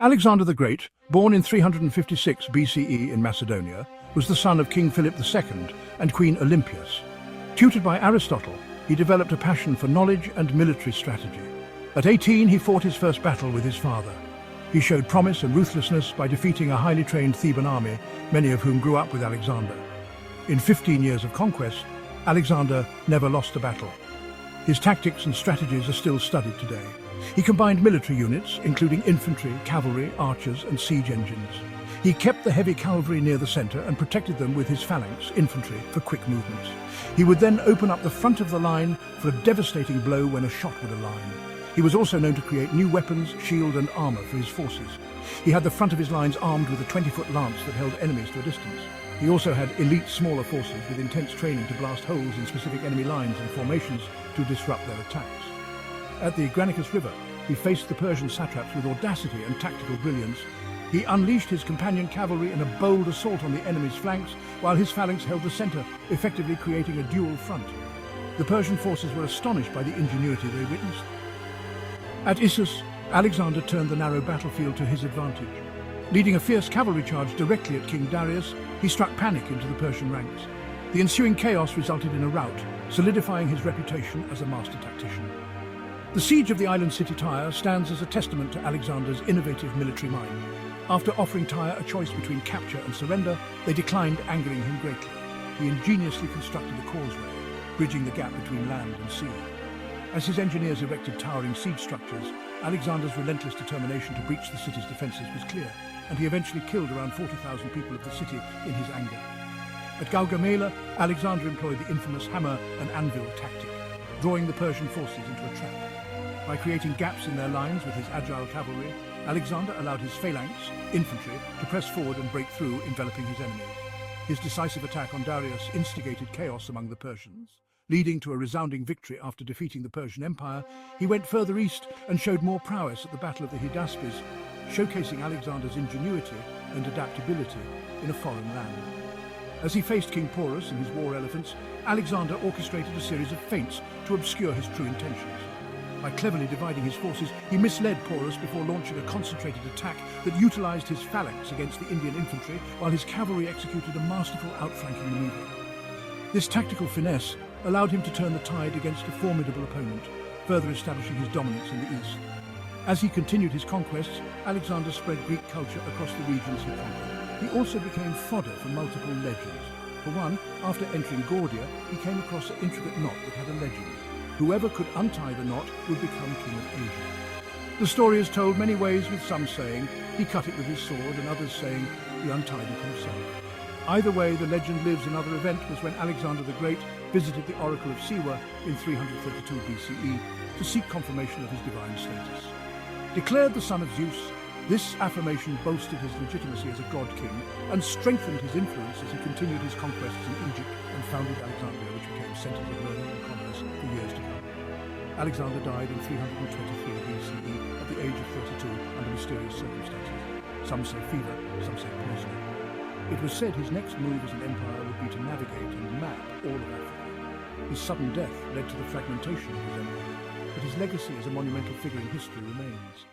Alexander the Great, born in 356 BCE in Macedonia, was the son of King Philip II and Queen Olympias. Tutored by Aristotle, he developed a passion for knowledge and military strategy. At 18, he fought his first battle with his father. He showed promise and ruthlessness by defeating a highly trained Theban army, many of whom grew up with Alexander. In 15 years of conquest, Alexander never lost a battle. His tactics and strategies are still studied today. He combined military units, including infantry, cavalry, archers, and siege engines. He kept the heavy cavalry near the center and protected them with his phalanx, infantry, for quick movements. He would then open up the front of the line for a devastating blow when a shot would align. He was also known to create new weapons, shield, and armor for his forces. He had the front of his lines armed with a 20-foot lance that held enemies to a distance. He also had elite smaller forces with intense training to blast holes in specific enemy lines and formations to disrupt their attacks. At the Granicus River, he faced the Persian satraps with audacity and tactical brilliance. He unleashed his Companion Cavalry in a bold assault on the enemy's flanks, while his phalanx held the center, effectively creating a dual front. The Persian forces were astonished by the ingenuity they witnessed. At Issus, Alexander turned the narrow battlefield to his advantage. Leading a fierce cavalry charge directly at King Darius, he struck panic into the Persian ranks. The ensuing chaos resulted in a rout, solidifying his reputation as a master tactician. The siege of the island city Tyre stands as a testament to Alexander's innovative military mind. After offering Tyre a choice between capture and surrender, they declined, angering him greatly. He ingeniously constructed a causeway, bridging the gap between land and sea. As his engineers erected towering siege structures, Alexander's relentless determination to breach the city's defences was clear, and he eventually killed around 40,000 people of the city in his anger. At Gaugamela, Alexander employed the infamous hammer and anvil tactic, drawing the Persian forces into a trap. By creating gaps in their lines with his agile cavalry, Alexander allowed his phalanx, infantry, to press forward and break through, enveloping his enemies. His decisive attack on Darius instigated chaos among the Persians. Leading to a resounding victory after defeating the Persian Empire, he went further east and showed more prowess at the Battle of the Hydaspes, showcasing Alexander's ingenuity and adaptability in a foreign land. As he faced King Porus and his war elephants, Alexander orchestrated a series of feints to obscure his true intentions. By cleverly dividing his forces, he misled Porus before launching a concentrated attack that utilized his phalanx against the Indian infantry, while his cavalry executed a masterful outflanking maneuver. This tactical finesse allowed him to turn the tide against a formidable opponent, further establishing his dominance in the east. As he continued his conquests, Alexander spread Greek culture across the regions he conquered. He also became fodder for multiple legends. For one, after entering Gordia, he came across an intricate knot that had a legend. Whoever could untie the knot would become king of Asia. The story is told many ways, with some saying he cut it with his sword and others saying he untied it himself. Either way, the legend lives. Another event was when Alexander the Great visited the Oracle of Siwa in 332 BCE to seek confirmation of his divine status. Declared the son of Zeus, this affirmation boasted his legitimacy as a god-king and strengthened his influence as he continued his conquests in Egypt and founded Alexandria, which became centers of learning and commerce for years to come. Alexander died in 323 BCE at the age of 32 under mysterious circumstances. Some say fever, some say poisoning. It was said his next move as an empire would be to navigate and map all of Africa. His sudden death led to the fragmentation of his empire, but his legacy as a monumental figure in history remains.